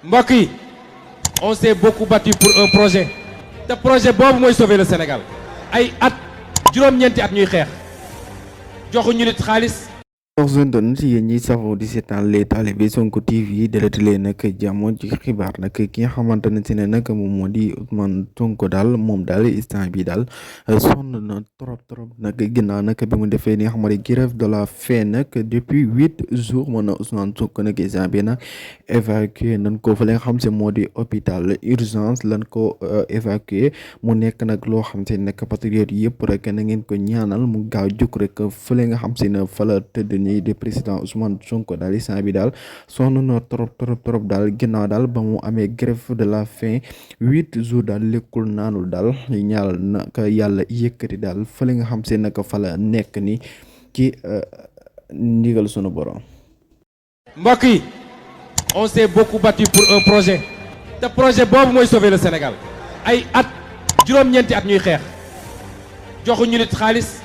mbokk yi on s'est beaucoup battu pour un projet te projet boobu mooy sauver le Sénégal ay at juróom-ñeenti at ñuy xeex joxuñu nit xaalis. zone ci yéen ñi safoo di seetaan les talibé Sonko TV deletale nag jàmm ci xibaar nag ki nga xamante ne si ne nag moom moo di Ousmane Sonko daal moom daal instant bi daal sonn na trop nag ginnaaw nag bi mu defee ni nga xamante grève de la faim nag depuis 8 jours mën na Ousmane Sonko nag instant bi nag évacué nañ ko fa la nga xam si moo di hôpital urgence lan ko évacué mu nekk nag loo xam si nag patriote yëpp rek na ngeen ko ñaanal mu gaaw jóg rek fële nga xam si ne fa la tëdd nii di président Ousmane Sonko daal instant bi daal sonn na trop daal ginnaaw daal ba mu amee grève de la faim 8 jours daal lekkul naanul daal ñaal naka yàlla yëkkati daal fële nga xam si naka fa la nekk ni ci ndigal sunu borom. mbokk yi on s'est beaucoup battu pour un projet te projet boobu mooy sauver le Sénégal ay at juróom-ñeenti at ñuy xeex joxuñu nit xaalis